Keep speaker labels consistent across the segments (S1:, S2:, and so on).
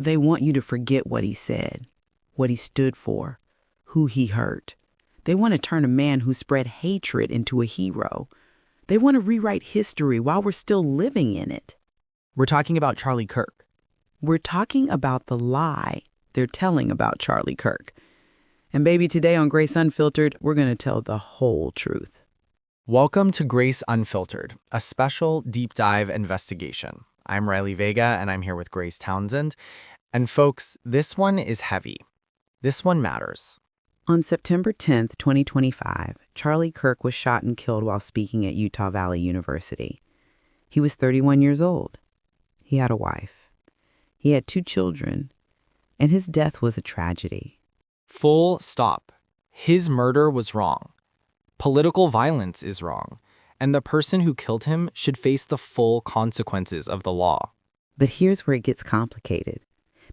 S1: They want you to forget what he said, what he stood for, who he hurt. They want to turn a man who spread hatred into a hero. They want to rewrite history while we're still living in it.
S2: We're talking about Charlie Kirk.
S1: We're talking about the lie they're telling about Charlie Kirk. And baby, today on Grace Unfiltered, we're going to tell the whole truth.
S2: Welcome to Grace Unfiltered, a special deep dive investigation. I'm Riley Vega, and I'm here with Grace Townsend. And folks, this one is heavy. This one matters.
S1: On September 10th, 2025, Charlie Kirk was shot and killed while speaking at Utah Valley University. He was 31 years old. He had a wife. He had 2 children, and his death was a tragedy.
S2: Full stop. His murder was wrong. Political violence is wrong, and the person who killed him should face the full consequences of the law.
S1: But here's where it gets complicated.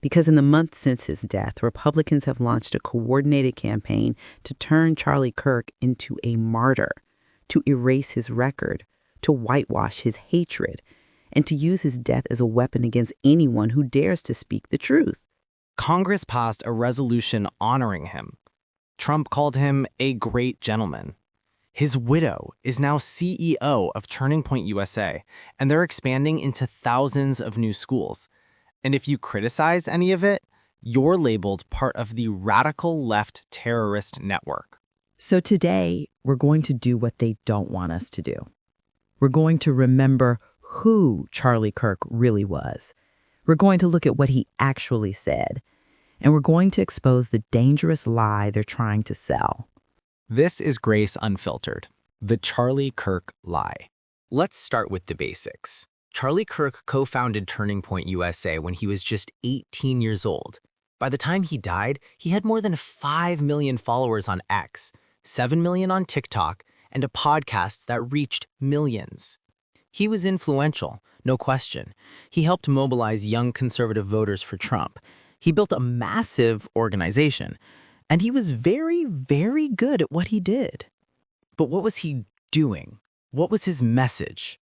S1: Because in the month since his death, Republicans have launched a coordinated campaign to turn Charlie Kirk into a martyr, to erase his record, to whitewash his hatred, and to use his death as a weapon against anyone who dares to speak the truth.
S2: Congress passed a resolution honoring him. Trump called him a great gentleman. His widow is now CEO of Turning Point USA, and they're expanding into thousands of new schools. And if you criticize any of it, you're labeled part of the radical left terrorist network.
S1: So today, we're going to do what they don't want us to do. We're going to remember who Charlie Kirk really was. We're going to look at what he actually said. And we're going to expose the dangerous lie they're trying to sell.
S2: This is Grace Unfiltered, the Charlie Kirk lie. Let's start with the basics. Charlie Kirk co-founded Turning Point USA when he was just 18 years old. By the time he died, he had more than 5 million followers on X, 7 million on TikTok, and a podcast that reached millions. He was influential, no question. He helped mobilize young conservative voters for Trump. He built a massive organization, and he was very, very good at what he did. But what was he doing? What was his message?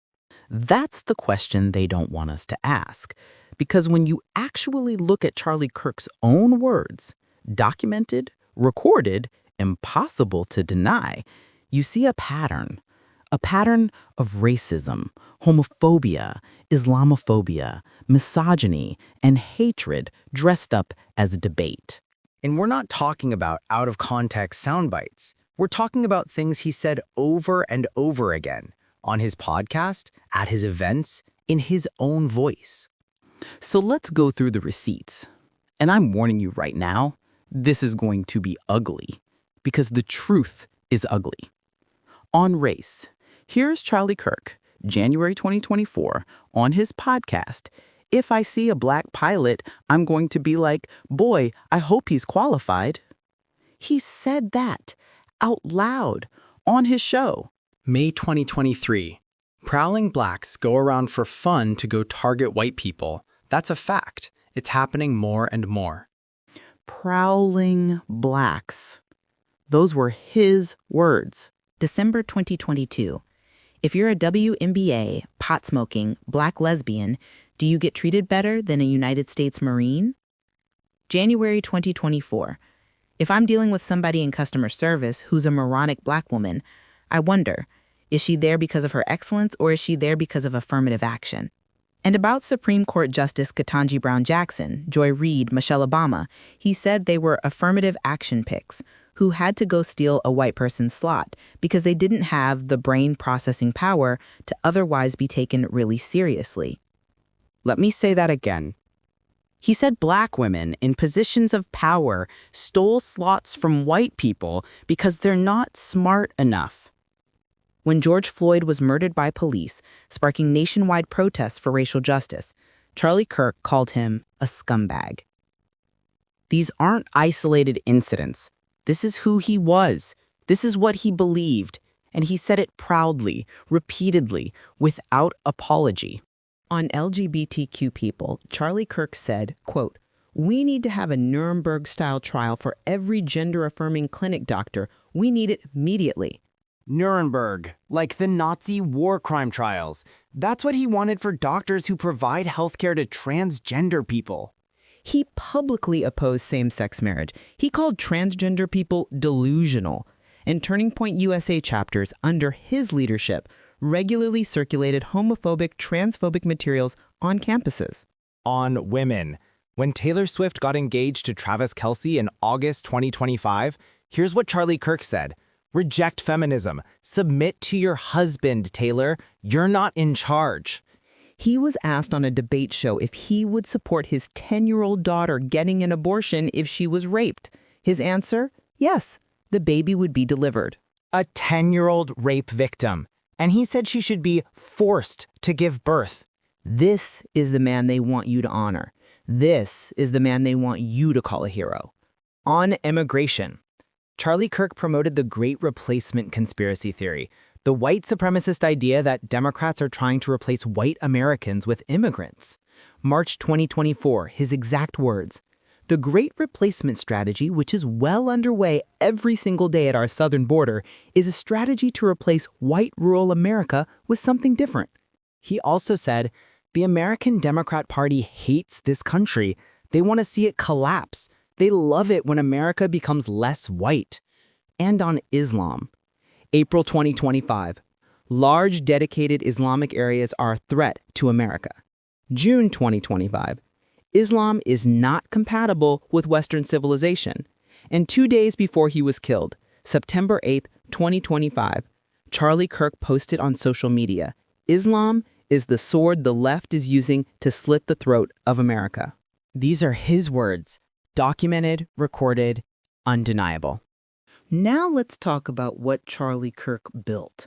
S2: That's the question they don't want us to ask, because when you actually look at Charlie Kirk's own words, documented, recorded, impossible to deny, you see a pattern of racism, homophobia, Islamophobia, misogyny, and hatred dressed up as a debate. And we're not talking about out-of-context sound bites. We're talking about things he said over and over again, on his podcast, at his events, in his own voice. So let's go through the receipts. And I'm warning you right now, this is going to be ugly, because the truth is ugly. On race, here's Charlie Kirk, January 2024, on his podcast. If I see a black pilot, I'm going to be like, boy, I hope he's qualified. He said that out loud on his show. May 2023. Prowling blacks go around for fun to go target white people. That's a fact. It's happening more and more.
S1: Prowling blacks. Those were his words. December 2022. If you're a WNBA, pot-smoking, black lesbian, do you get treated better than a United States Marine? January 2024. If I'm dealing with somebody in customer service who's a moronic black woman, I wonder, is she there because of her excellence or is she there because of affirmative action? And about Supreme Court Justice Ketanji Brown Jackson, Joy Reid, Michelle Obama, he said they were affirmative action picks who had to go steal a white person's slot because they didn't have the brain processing power to otherwise be taken really seriously.
S3: Let me say that again. He said black women in positions of power stole slots from white people because they're not smart enough.
S1: When George Floyd was murdered by police, sparking nationwide protests for racial justice, Charlie Kirk called him a scumbag.
S3: These aren't isolated incidents. This is who he was. This is what he believed. And he said it proudly, repeatedly, without apology.
S1: On LGBTQ people, Charlie Kirk said, quote, "We need to have a Nuremberg-style trial for every gender-affirming clinic doctor. We need it immediately."
S4: Nuremberg, like the Nazi war crime trials. That's what he wanted for doctors who provide healthcare to transgender people.
S3: He publicly opposed same-sex marriage. He called transgender people delusional. And Turning Point USA chapters under his leadership regularly circulated homophobic, transphobic materials on campuses.
S4: On women. When Taylor Swift got engaged to Travis Kelce in August 2025, here's what Charlie Kirk said. Reject feminism. Submit to your husband, Taylor. You're not in charge.
S3: He was asked on a debate show if he would support his 10-year-old daughter getting an abortion if she was raped. His answer? Yes, the baby would be delivered.
S4: A 10-year-old rape victim. And he said she should be forced to give birth.
S3: This is the man they want you to honor. This is the man they want you to call a hero.
S4: On immigration. Charlie Kirk promoted the Great Replacement conspiracy theory, the white supremacist idea that Democrats are trying to replace white Americans with immigrants.
S3: March 2024, his exact words. The Great Replacement strategy, which is well underway every single day at our southern border, is a strategy to replace white rural America with something different.
S4: He also said, the American Democrat Party hates this country. They want to see it collapse. They love it when America becomes less white.
S3: And on Islam. April 2025. Large dedicated Islamic areas are a threat to America. June 2025. Islam is not compatible with Western civilization. And 2 days before he was killed, September 8, 2025, Charlie Kirk posted on social media, Islam is the sword the left is using to slit the throat of America.
S4: These are his words, documented, recorded, undeniable.
S1: Now let's talk about what Charlie Kirk built.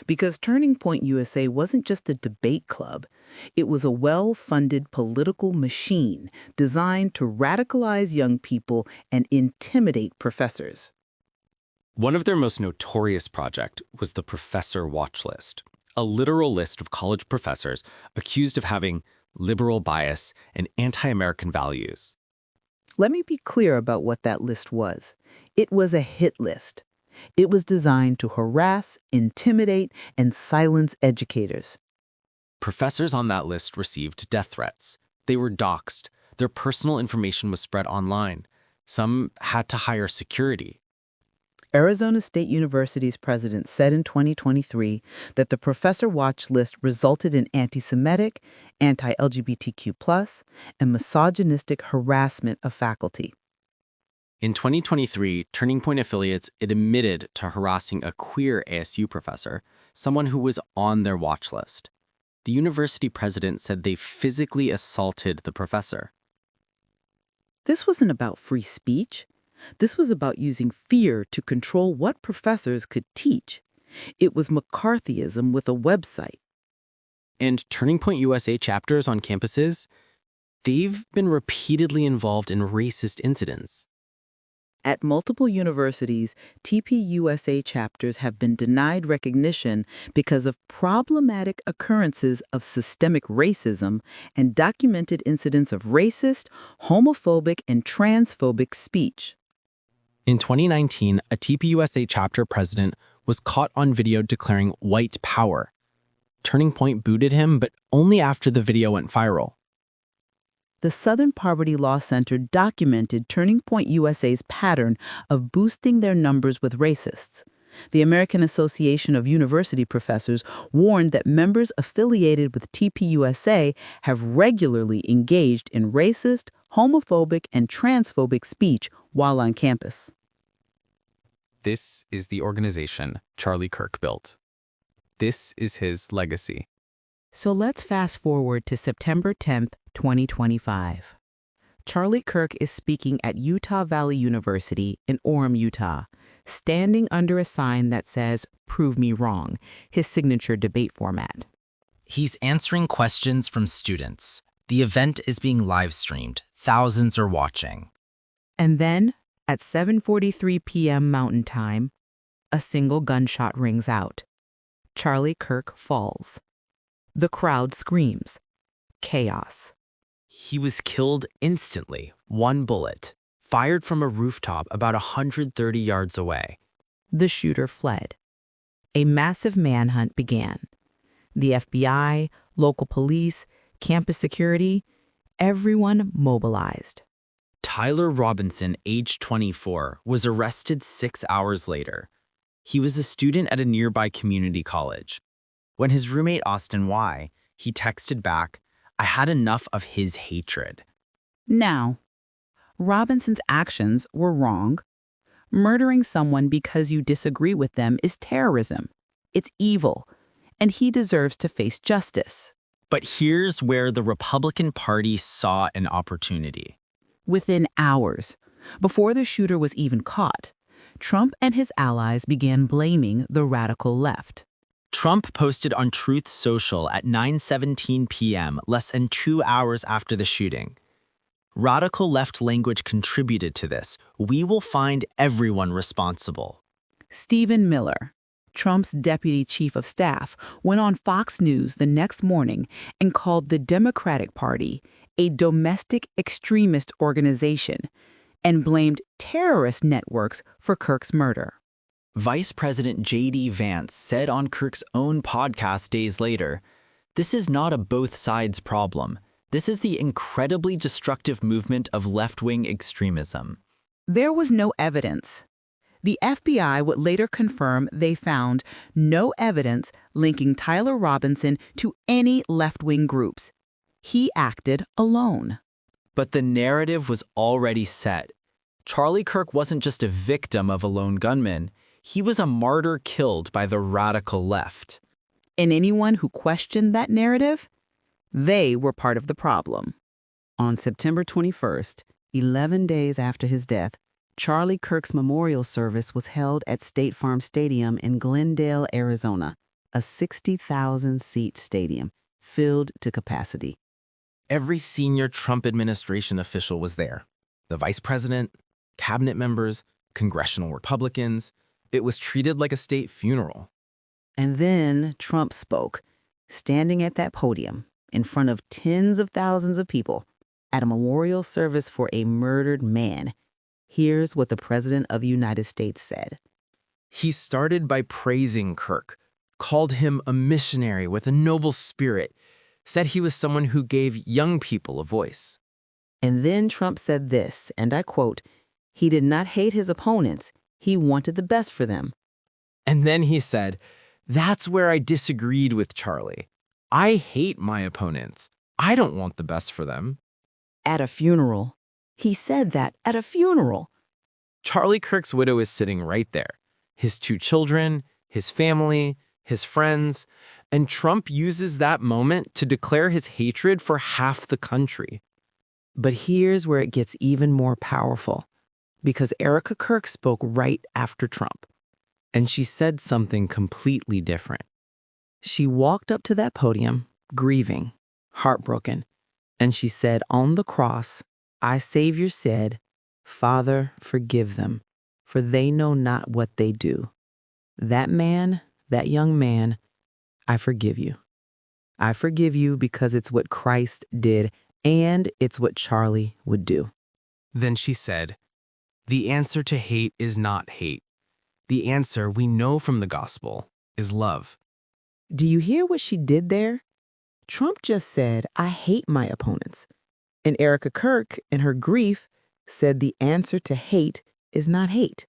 S1: Because Turning Point USA wasn't just a debate club. It was a well-funded political machine designed to radicalize young people and intimidate professors.
S2: One of their most notorious projects was the Professor Watchlist, a literal list of college professors accused of having liberal bias and anti-American values.
S1: Let me be clear about what that list was. It was a hit list. It was designed to harass, intimidate, and silence educators.
S2: Professors on that list received death threats. They were doxxed. Their personal information was spread online. Some had to hire security.
S1: Arizona State University's president said in 2023 that the Professor Watch List resulted in anti-Semitic, anti-LGBTQ+, and misogynistic harassment of faculty.
S2: In 2023, Turning Point affiliates admitted to harassing a queer ASU professor, someone who was on their watch list. The university president said they physically assaulted the professor.
S1: This wasn't about free speech. This was about using fear to control what professors could teach. It was McCarthyism with a website.
S2: And Turning Point USA chapters on campuses, they've been repeatedly involved in racist incidents.
S1: At multiple universities, TPUSA chapters have been denied recognition because of problematic occurrences of systemic racism and documented incidents of racist, homophobic, and transphobic speech.
S2: In 2019, a TPUSA chapter president was caught on video declaring white power. Turning Point booted him, but only after the video went viral.
S1: The Southern Poverty Law Center documented Turning Point USA's pattern of boosting their numbers with racists. The American Association of University Professors warned that members affiliated with TPUSA have regularly engaged in racist, homophobic, and transphobic speech while on campus.
S2: This is the organization Charlie Kirk built. This is his legacy.
S1: So let's fast forward to September 10th, 2025. Charlie Kirk is speaking at Utah Valley University in Orem, Utah, standing under a sign that says, "Prove me wrong," his signature debate format.
S3: He's answering questions from students. The event is being live-streamed. Thousands are watching.
S1: And then, at 7:43 p.m. Mountain Time, a single gunshot rings out. Charlie Kirk falls. The crowd screams. Chaos.
S3: He was killed instantly, one bullet, fired from a rooftop about 130 yards away.
S1: The shooter fled. A massive manhunt began. The FBI, local police, campus security, everyone mobilized.
S2: Tyler Robinson, age 24, was arrested 6 hours later. He was a student at a nearby community college. When his roommate asked him why, he texted back, "I had enough of his hatred."
S1: Now, Robinson's actions were wrong. Murdering someone because you disagree with them is terrorism. It's evil, and he deserves to face justice.
S2: But here's where the Republican Party saw an opportunity.
S1: Within hours, before the shooter was even caught, Trump and his allies began blaming the radical left.
S2: Trump posted on Truth Social at 9:17 p.m., less than 2 hours after the shooting. Radical left language contributed to this. "We will find everyone responsible."
S1: Stephen Miller, Trump's deputy chief of staff, went on Fox News the next morning and called the Democratic Party a domestic extremist organization and blamed terrorist networks for Kirk's murder.
S2: Vice President J.D. Vance said on Kirk's own podcast days later, "This is not a both sides problem. This is the incredibly destructive movement of left-wing extremism."
S1: There was no evidence. The FBI would later confirm they found no evidence linking Tyler Robinson to any left-wing groups. He acted alone.
S2: But the narrative was already set. Charlie Kirk wasn't just a victim of a lone gunman. He was a martyr killed by the radical left.
S1: And anyone who questioned that narrative, they were part of the problem.
S3: On September 21st, 11 days after his death, Charlie Kirk's memorial service was held at State Farm Stadium in Glendale, Arizona, a 60,000-seat stadium filled to capacity.
S4: Every senior Trump administration official was there. The vice president, cabinet members, congressional Republicans. It was treated like a state funeral.
S3: And then Trump spoke, standing at that podium in front of tens of thousands of people at a memorial service for a murdered man. Here's what the President of the United States said.
S4: He started by praising Kirk, called him a missionary with a noble spirit, said he was someone who gave young people a voice.
S3: And then Trump said this, and I quote, "He did not hate his opponents. He wanted the best for them."
S4: And then he said, "That's where I disagreed with Charlie. I hate my opponents. I don't want the best for them."
S3: At a funeral. He said that at a funeral.
S4: Charlie Kirk's widow is sitting right there. His 2 children, his family, his friends, and Trump uses that moment to declare his hatred for half the country.
S3: But here's where it gets even more powerful, because Erika Kirk spoke right after Trump, and she said something completely different. She walked up to that podium, grieving, heartbroken, and she said, "On the cross, our Savior said, 'Father, forgive them, for they know not what they do.' That man, that young man, I forgive you. I forgive you because it's what Christ did, and it's what Charlie would do."
S4: Then she said, "The answer to hate is not hate. The answer we know from the gospel is love."
S3: Do you hear what she did there? Trump just said, "I hate my opponents." And Erika Kirk, in her grief, said the answer to hate is not hate.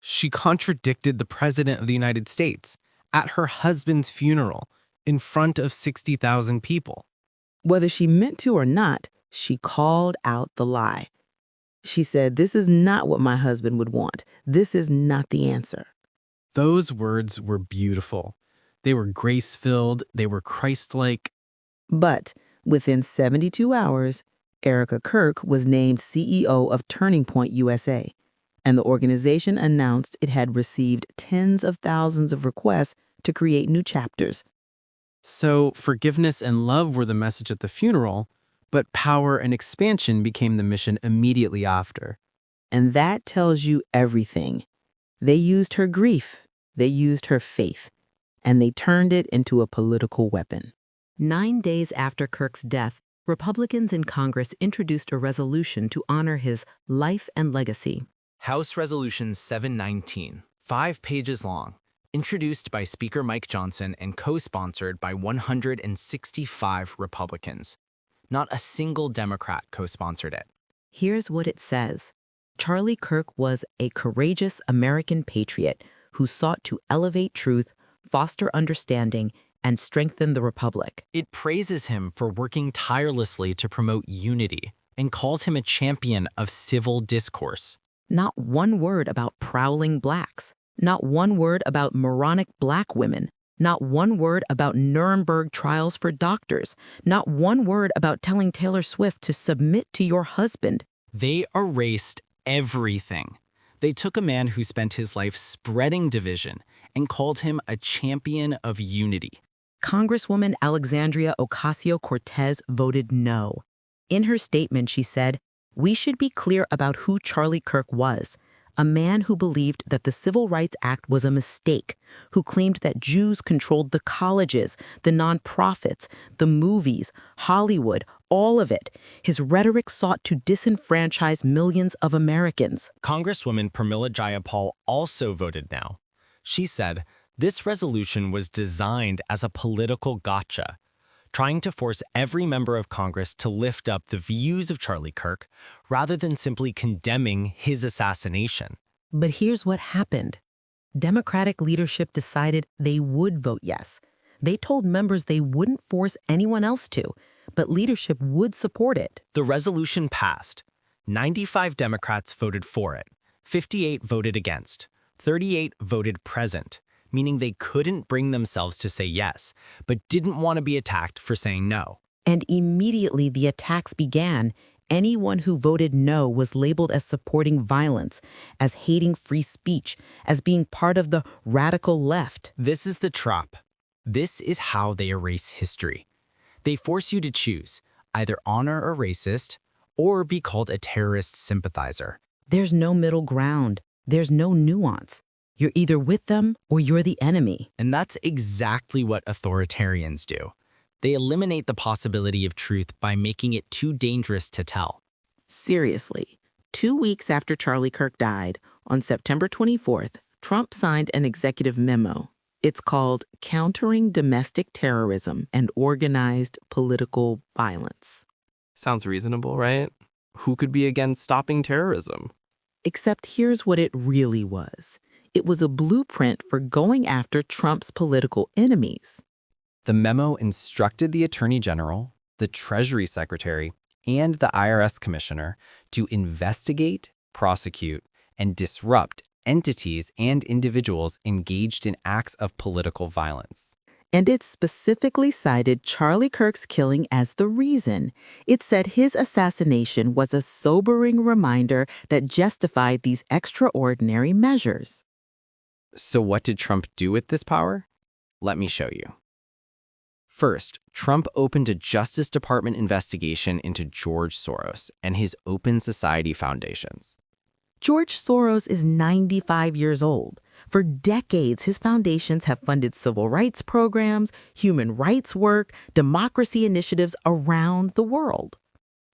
S4: She contradicted the President of the United States at her husband's funeral in front of 60,000 people.
S3: Whether she meant to or not, she called out the lie. She said, "This is not what my husband would want. This is not the answer."
S4: Those words were beautiful. They were grace-filled. They were Christ-like.
S3: But within 72 hours, Erika Kirk was named CEO of Turning Point USA, and the organization announced it had received tens of thousands of requests to create new chapters.
S4: So forgiveness and love were the message at the funeral, but power and expansion became the mission immediately after.
S3: And that tells you everything. They used her grief, they used her faith, and they turned it into a political weapon.
S1: 9 days after Kirk's death, Republicans in Congress introduced a resolution to honor his life and legacy.
S2: House Resolution 719, 5 pages long, introduced by Speaker Mike Johnson and co-sponsored by 165 Republicans. Not a single Democrat co-sponsored it.
S1: Here's what it says. Charlie Kirk was a courageous American patriot who sought to elevate truth, foster understanding, and strengthen the republic.
S2: It praises him for working tirelessly to promote unity and calls him a champion of civil discourse.
S1: Not one word about prowling blacks. Not one word about moronic black women. Not one word about Nuremberg trials for doctors. Not one word about telling Taylor Swift to submit to your husband.
S2: They erased everything. They took a man who spent his life spreading division and called him a champion of unity.
S1: Congresswoman Alexandria Ocasio-Cortez voted no. In her statement, she said, "We should be clear about who Charlie Kirk was, a man who believed that the Civil Rights Act was a mistake, who claimed that Jews controlled the colleges, the nonprofits, the movies, Hollywood, all of it. His rhetoric sought to disenfranchise millions of Americans."
S2: Congresswoman Pramila Jayapal also voted no. She said, "This resolution was designed as a political gotcha, trying to force every member of Congress to lift up the views of Charlie Kirk rather than simply condemning his assassination."
S1: But here's what happened. Democratic leadership decided they would vote yes. They told members they wouldn't force anyone else to, but leadership would support it.
S2: The resolution passed. 95 Democrats voted for it, 58 voted against, 38 voted present, meaning they couldn't bring themselves to say yes, but didn't want to be attacked for saying no.
S1: And immediately the attacks began. Anyone who voted no was labeled as supporting violence, as hating free speech, as being part of the radical left.
S2: This is the trap. This is how they erase history. They force you to choose, either honor a racist or be called a terrorist sympathizer.
S1: There's no middle ground. There's no nuance. You're either with them or you're the enemy.
S2: And that's exactly what authoritarians do. They eliminate the possibility of truth by making it too dangerous to tell.
S1: Seriously, 2 weeks after Charlie Kirk died, on September 24th, Trump signed an executive memo. It's called Countering Domestic Terrorism and Organized Political Violence.
S5: Sounds reasonable, right? Who could be against stopping terrorism?
S1: Except here's what it really was. It was a blueprint for going after Trump's political enemies.
S4: The memo instructed the Attorney General, the Treasury Secretary, and the IRS Commissioner to investigate, prosecute, and disrupt entities and individuals engaged in acts of political violence.
S1: And it specifically cited Charlie Kirk's killing as the reason. It said his assassination was a sobering reminder that justified these extraordinary measures.
S4: So what did Trump do with this power? Let me show you. First, Trump opened a Justice Department investigation into George Soros and his Open Society foundations.
S1: George Soros is 95 years old. For decades, his foundations have funded civil rights programs, human rights work, democracy initiatives around the world.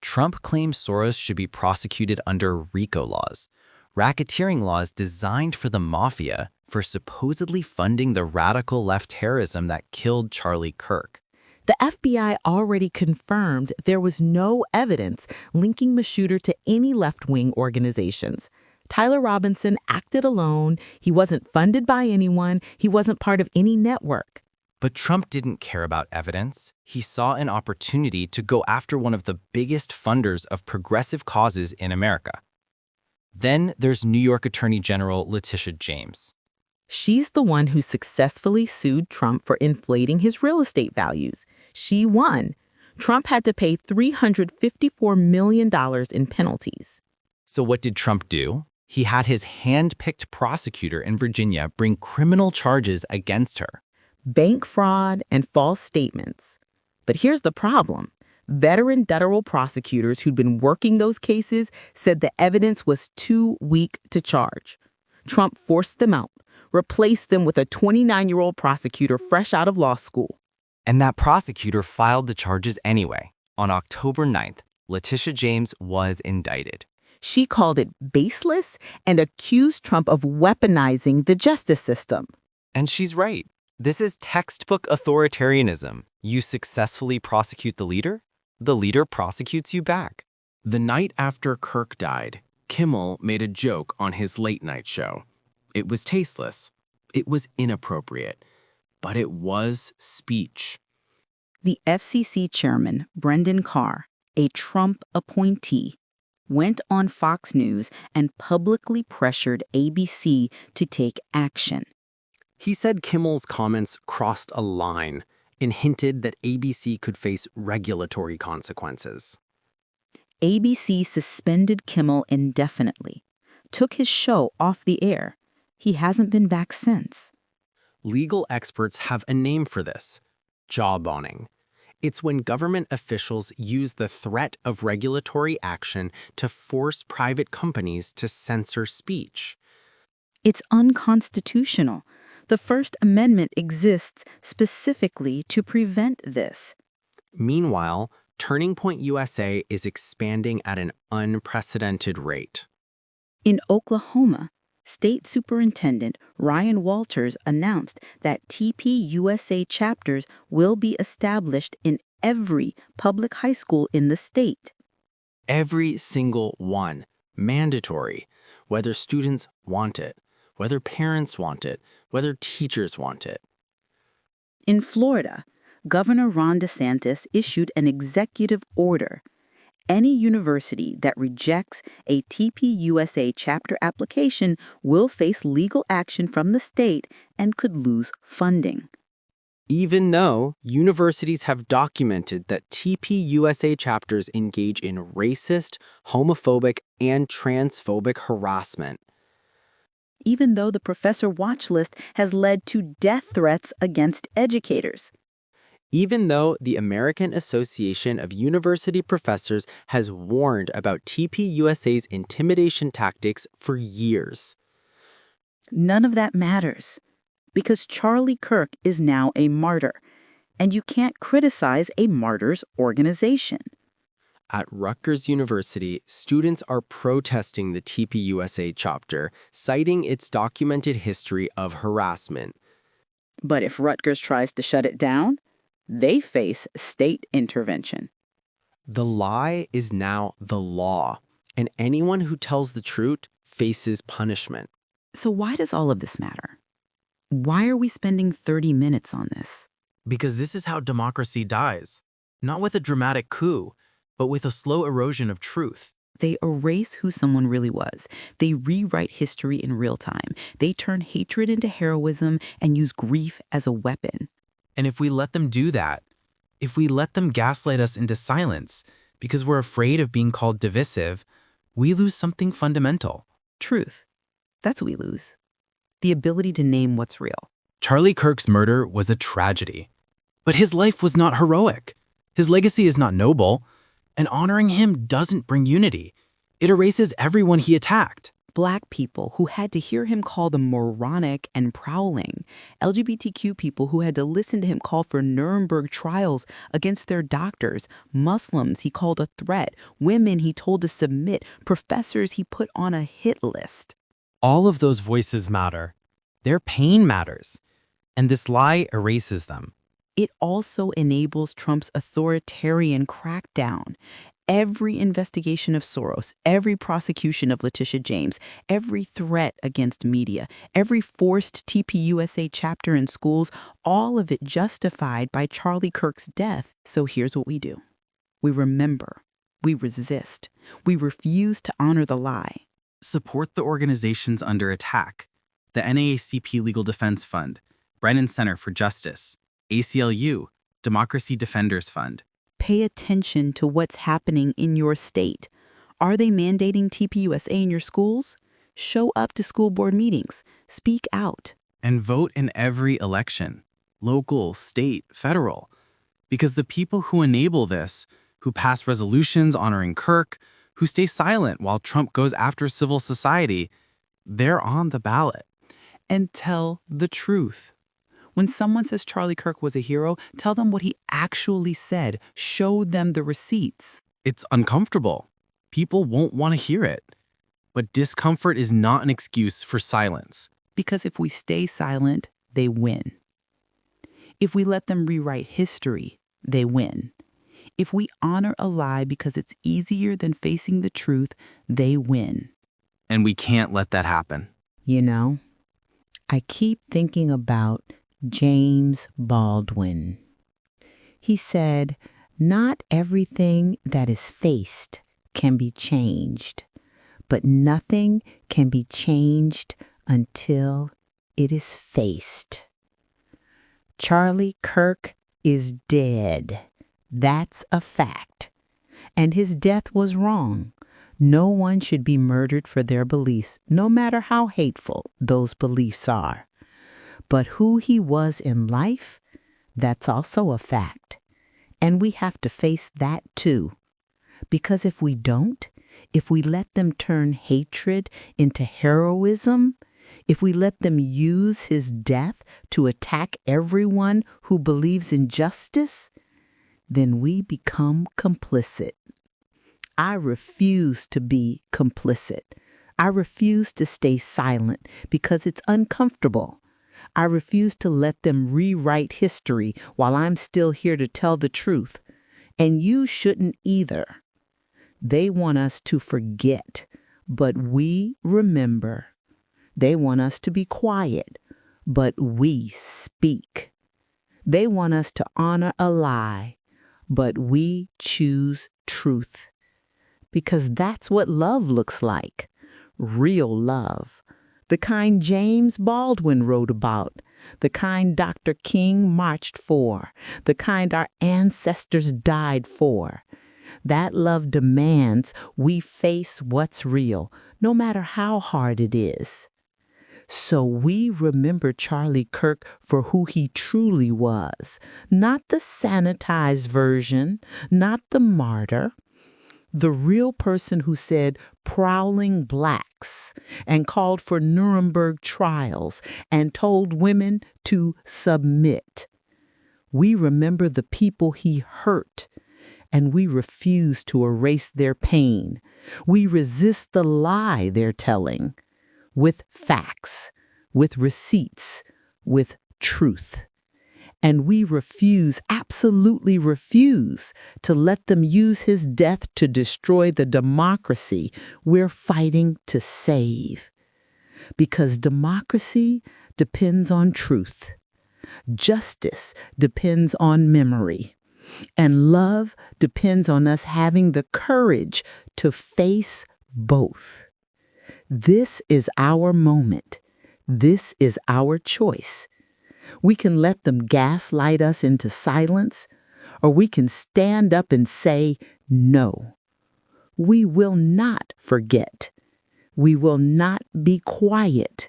S4: Trump claims Soros should be prosecuted under RICO laws, racketeering laws designed for the mafia for supposedly funding the radical left terrorism that killed Charlie Kirk.
S1: The FBI already confirmed there was no evidence linking the shooter to any left-wing organizations. Tyler Robinson acted alone. He wasn't funded by anyone. He wasn't part of any network.
S4: But Trump didn't care about evidence. He saw an opportunity to go after one of the biggest funders of progressive causes in America. Then there's New York Attorney General Letitia James.
S1: She's the one who successfully sued Trump for inflating his real estate values. She won. Trump had to pay $354 million in penalties.
S4: So what did Trump do? He had his hand-picked prosecutor in Virginia bring criminal charges against her.
S1: Bank fraud and false statements. But here's the problem. Veteran federal prosecutors who'd been working those cases said the evidence was too weak to charge. Trump forced them out, replaced them with a 29-year-old prosecutor fresh out of law school.
S4: And that prosecutor filed the charges anyway. On October 9th, Letitia James was indicted.
S1: She called it baseless and accused Trump of weaponizing the justice system.
S4: And she's right. This is textbook authoritarianism. You successfully prosecute the leader,
S2: the leader prosecutes you back.
S6: The night after Kirk died, Kimmel made a joke on his late-night show. It was tasteless. It was inappropriate. But it was speech.
S1: The FCC chairman, Brendan Carr, a Trump appointee, went on Fox News and publicly pressured ABC to take action.
S2: He said Kimmel's comments crossed a line and hinted that ABC could face regulatory consequences.
S1: ABC suspended Kimmel indefinitely, took his show off the air. He hasn't been back since.
S2: Legal experts have a name for this: jawboning. It's when government officials use the threat of regulatory action to force private companies to censor speech.
S1: It's unconstitutional. The First Amendment exists specifically to prevent this.
S2: Meanwhile, Turning Point USA is expanding at an unprecedented rate.
S1: In Oklahoma, State Superintendent Ryan Walters announced that TPUSA chapters will be established in every public high school in the state.
S2: Every single one, mandatory, whether students want it, whether parents want it, whether teachers want it.
S1: In Florida, Governor Ron DeSantis issued an executive order. Any university that rejects a TPUSA chapter application will face legal action from the state and could lose funding.
S5: Even though universities have documented that TPUSA chapters engage in racist, homophobic, and transphobic harassment.
S1: Even though the Professor Watchlist has led to death threats against educators.
S5: Even though the American Association of University Professors has warned about TPUSA's intimidation tactics for years.
S1: None of that matters, because Charlie Kirk is now a martyr, and you can't criticize a martyr's organization.
S5: At Rutgers University, students are protesting the TPUSA chapter, citing its documented history of harassment.
S1: But if Rutgers tries to shut it down, they face state intervention.
S5: The lie is now the law, and anyone who tells the truth faces punishment.
S1: So why does all of this matter? Why are we spending 30 minutes on this?
S7: Because this is how democracy dies. Not with a dramatic coup, but with a slow erosion of truth.
S1: They erase who someone really was. They rewrite history in real time. They turn hatred into heroism and use grief as a weapon.
S7: And if we let them do that, if we let them gaslight us into silence because we're afraid of being called divisive, we lose something fundamental.
S1: Truth. That's what we lose. The ability to name what's real.
S7: Charlie Kirk's murder was a tragedy. But his life was not heroic. His legacy is not noble. And honoring him doesn't bring unity. It erases everyone he attacked.
S1: Black people who had to hear him call them moronic and prowling. LGBTQ people who had to listen to him call for Nuremberg trials against their doctors. Muslims he called a threat. Women he told to submit. Professors he put on a hit list.
S7: All of those voices matter. Their pain matters. And this lie erases them.
S1: It also enables Trump's authoritarian crackdown. Every investigation of Soros, every prosecution of Letitia James, every threat against media, every forced TPUSA chapter in schools, all of it justified by Charlie Kirk's death. So here's what we do. We remember. We resist. We refuse to honor the lie.
S7: Support the organizations under attack. The NAACP Legal Defense Fund, Brennan Center for Justice, ACLU, Democracy Defenders Fund.
S1: Pay attention to what's happening in your state. Are they mandating TPUSA in your schools? Show up to school board meetings. Speak out.
S7: And vote in every election, local, state, federal. Because the people who enable this, who pass resolutions honoring Kirk, who stay silent while Trump goes after civil society, they're on the ballot. And tell the truth. When someone says Charlie Kirk was a hero, tell them what he actually said. Show them the receipts. It's uncomfortable. People won't want to hear it. But discomfort is not an excuse for silence.
S1: Because if we stay silent, they win. If we let them rewrite history, they win.
S3: If we honor a lie because it's easier than facing the truth, they win.
S7: And we can't let that happen.
S1: You know, I keep thinking about James Baldwin. He said, "Not everything that is faced can be changed, but nothing can be changed until it is faced." Charlie Kirk is dead. That's a fact. And his death was wrong. No one should be murdered for their beliefs, no matter how hateful those beliefs are. But who he was in life, that's also a fact. And we have to face that too. Because if we don't, if we let them turn hatred into heroism, if we let them use his death to attack everyone who believes in justice, then we become complicit. I refuse to be complicit. I refuse to stay silent because it's uncomfortable. I refuse to let them rewrite history while I'm still here to tell the truth. And you shouldn't either. They want us to forget, but we remember. They want us to be quiet, but we speak. They want us to honor a lie, but we choose truth. Because that's what love looks like. Real love. The kind James Baldwin wrote about. The kind Dr. King marched for. The kind our ancestors died for. That love demands we face what's real, no matter how hard it is. So we remember Charlie Kirk for who he truly was. Not the sanitized version, not the martyr. The real person who said prowling blacks and called for Nuremberg trials and told women to submit. We remember the people he hurt, and we refuse to erase their pain. We resist the lie they're telling with facts, with receipts, with truth. And we refuse, absolutely refuse, to let them use his death to destroy the democracy we're fighting to save. Because democracy depends on truth. Justice depends on memory. And love depends on us having the courage to face both. This is our moment. This is our choice. We can let them gaslight us into silence, or we can stand up and say no. We will not forget. We will not be quiet.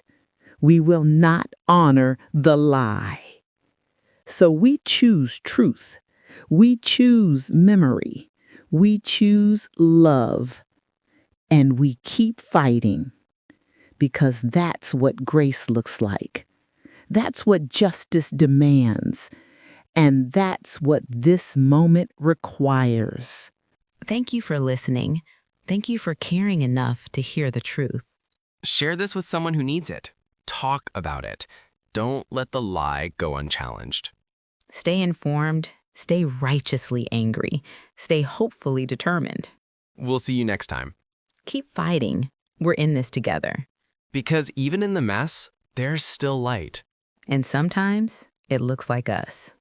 S1: We will not honor the lie. So we choose truth. We choose memory. We choose love. And we keep fighting, because that's what grace looks like. That's what justice demands. And that's what this moment requires. Thank you for listening. Thank you for caring enough to hear the truth.
S6: Share this with someone who needs it. Talk about it. Don't let the lie go unchallenged.
S1: Stay informed, stay righteously angry, stay hopefully determined.
S6: We'll see you next time.
S1: Keep fighting. We're in this together.
S6: Because even in the mess, there's still light.
S1: And sometimes it looks like us.